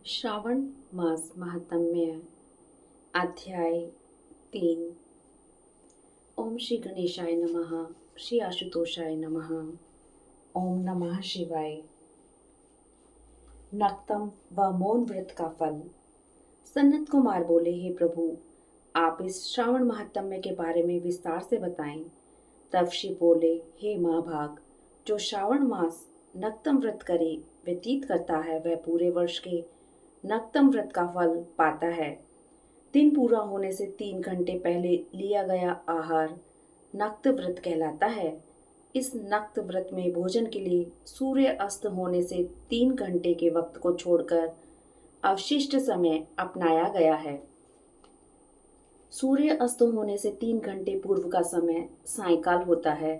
श्रावण मास महात्म्य अध्याय 3। ओम श्री गणेशाय नमः। श्री आशुतोषाय नमः। ओम नमः शिवाय। नक्तम व मौन व्रत का फल। सन्नत कुमार बोले, हे प्रभु, आप इस श्रावण महात्म्य के बारे में विस्तार से बताएं। तब शिव बोले, हे महाभाग, जो श्रावण मास नक्तम व्रत करे व्यतीत करता है वह पूरे वर्ष के नक्तम व्रत का फल पाता है। दिन पूरा होने से 3 घंटे पहले लिया गया आहार नक्त व्रत कहलाता है। इस नक्त व्रत में भोजन के लिए सूर्य अस्त होने से 3 घंटे के वक्त को छोड़कर अवशिष्ट समय अपनाया गया है। सूर्य अस्त होने से 3 घंटे पूर्व का समय सायंकाल होता है।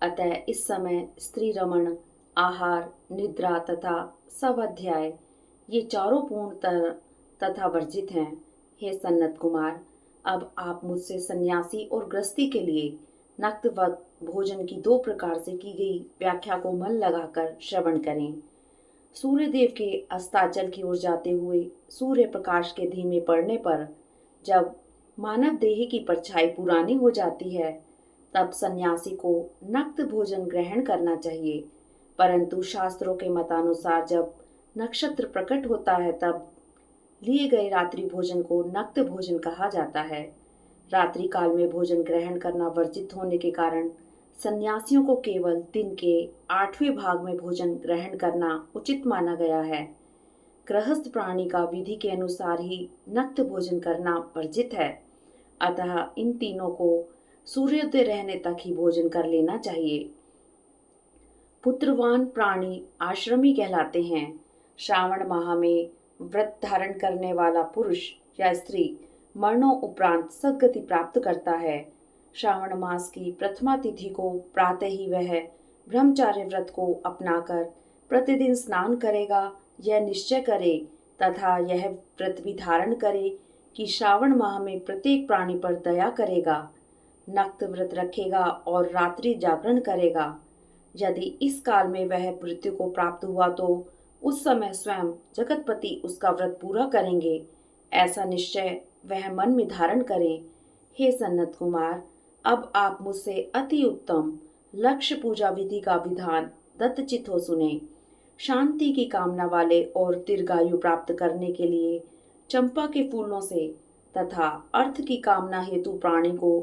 अतः इस समय स्त्री रमण, आहार, निद्रा तथा स्वाध्याय ये चारों पूर्णतः तथा वर्जित हैं। हे सन्नत कुमार, अब आप मुझसे सन्यासी और गृहस्थी के लिए नक्तवत भोजन की 2 प्रकार से की गई व्याख्या को मन लगाकर श्रवण करें। सूर्यदेव के अस्ताचल की ओर जाते हुए सूर्य प्रकाश के धीमे पड़ने पर जब मानव देह की परछाई पुरानी हो जाती है तब सन्यासी को नक्त भोजन ग्रहण करना चाहिए। परंतु शास्त्रों के मतानुसार जब नक्षत्र प्रकट होता है तब लिए गए रात्रि भोजन को नक्त भोजन कहा जाता है। रात्रि काल में भोजन ग्रहण करना वर्जित होने के कारण सन्यासियों को केवल दिन के 8वें भाग में भोजन ग्रहण करना उचित माना गया है। गृहस्थ प्राणी का विधि के अनुसार ही नक्त भोजन करना वर्जित है। अतः इन तीनों को सूर्योदय रहने तक ही भोजन कर लेना चाहिए। पुत्रवान प्राणी आश्रमी कहलाते हैं। श्रावण माह में व्रत धारण करने वाला पुरुष या स्त्री मरणों उपरांत सद्गति प्राप्त करता है। श्रावण मास की प्रथमा तिथि को प्रातः ही वह ब्रह्मचार्य व्रत को अपनाकर प्रतिदिन स्नान करेगा, यह निश्चय करे तथा यह व्रत भी धारण करे कि श्रावण माह में प्रत्येक प्राणी पर दया करेगा, नक्त व्रत रखेगा और रात्रि जागरण करेगा। यदि इस काल में वह मृत्यु को प्राप्त हुआ तो उस समय स्वयं जगतपति उसका व्रत पूरा करेंगे, ऐसा निश्चय वह मन में धारण करें। हे सन्नत कुमार, अब आप मुझसे अति उत्तम लक्ष्य पूजा विधि का विधान दत्तचित हो सुने। शांति की कामना वाले और दीर्घायु प्राप्त करने के लिए चंपा के फूलों से तथा अर्थ की कामना हेतु प्राणी को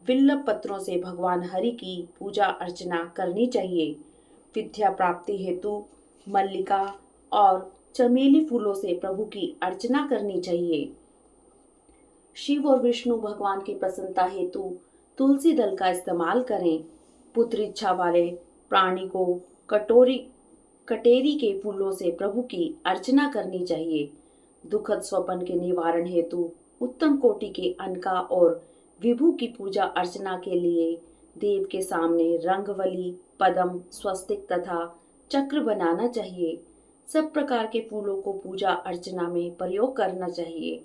बिल्व पत्रों से भगवान हरि की पूजा अर्चना करनी चाहिए। विद्या प्राप्ति हेतु मल्लिका और चमेली फूलों से प्रभु की अर्चना करनी चाहिए। शिव और विष्णु भगवान की प्रसन्नता हेतु तुलसी दल का इस्तेमाल करें। पुत्र इच्छा वाले प्राणी को कटेरी के फूलों से प्रभु की अर्चना करनी चाहिए। दुखद स्वप्न के निवारण हेतु उत्तम कोटि के अनका और विभु की पूजा अर्चना के लिए देव के सामने रंगवली, पद्म, स्वस्तिक तथा चक्र बनाना चाहिए। सब प्रकार के फूलों को पूजा अर्चना में प्रयोग करना चाहिए।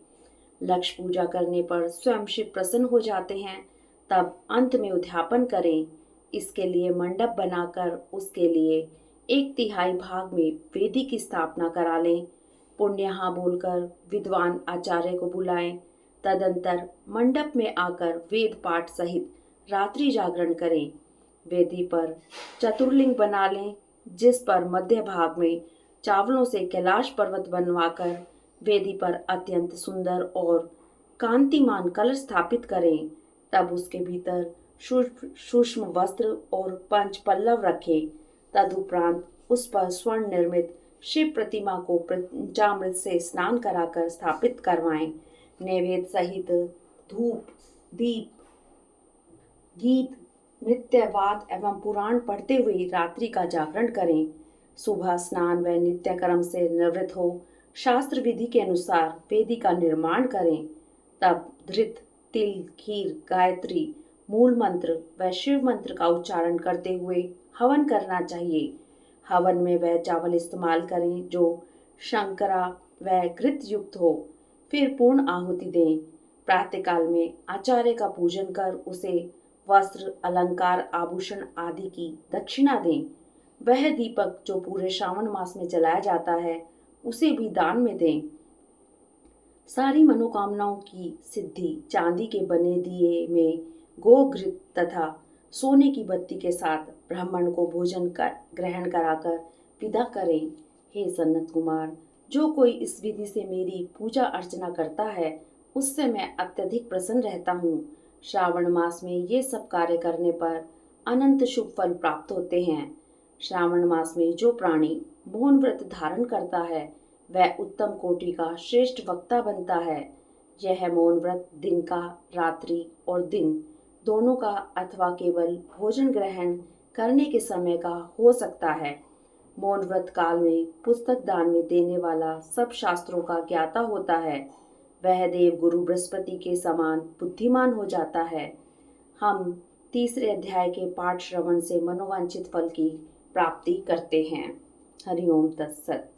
लक्ष्य पूजा करने पर स्वयं शिव प्रसन्न हो जाते हैं। तब अंत में उद्यापन करें। इसके लिए मंडप बनाकर उसके लिए 1/3 भाग में वेदी की स्थापना करा लें। पुण्यहा बोलकर विद्वान आचार्य को बुलाएं। तदंतर मंडप में आकर वेद पाठ सहित रात्रि जागरण करें। वेदी पर चतुर्लिंग बना लें, जिस पर मध्य भाग में चावलों से कैलाश पर्वत बनवाकर वेदी पर अत्यंत सुंदर और कांतिमान कलश स्थापित करें। तब उसके भीतर सूक्ष्म वस्त्र और 5 पल्लव रखें। तदुपरांत उस पर स्वर्ण निर्मित शिव प्रतिमा को पंचामृत से स्नान कराकर स्थापित करवाएं। नैवेद्य सहित धूप, दीप, गीत, नृत्य, वाद एवं पुराण पढ़ते हुए रात्रि का जागरण करें। सुबह स्नान व नित्य कर्म से निवृत्त हो शास्त्र विधि के अनुसार वेदी का निर्माण करें। तब धृत, तिल, खीर, गायत्री, मूल मंत्र व शिव मंत्र का उच्चारण करते हुए हवन करना चाहिए। हवन में वह चावल इस्तेमाल करें जो शंकरा व घृत युक्त हो। फिर पूर्ण आहुति दें। प्रातःकाल में आचार्य का पूजन कर उसे वस्त्र, अलंकार, आभूषण आदि की दक्षिणा दें। वह दीपक जो पूरे श्रावण मास में जलाया जाता है उसे भी दान में दें। सारी मनोकामनाओं की सिद्धि चांदी के बने दिए में गोघृत तथा सोने की बत्ती के साथ ब्राह्मण को भोजन कर ग्रहण कराकर विदा करें। हे सनत कुमार, जो कोई इस विधि से मेरी पूजा अर्चना करता है उससे मैं अत्यधिक प्रसन्न रहता हूँ। श्रावण मास में ये सब कार्य करने पर अनंत शुभ फल प्राप्त होते हैं। श्रावण मास में जो प्राणी मौन व्रत धारण करता है वह उत्तम कोटि का श्रेष्ठ वक्ता बनता है। यह मौन व्रत दिन का, रात्रि और दिन दोनों का अथवा केवल भोजन ग्रहण करने के समय का हो सकता है। मौन व्रत काल में पुस्तक दान में देने वाला सब शास्त्रों का ज्ञाता होता है। वह देव गुरु बृहस्पति के समान बुद्धिमान हो जाता है। हम तीसरे अध्याय के पाठ श्रवण से मनोवांछित फल की प्राप्ति करते हैं। हरिओम तत्सत।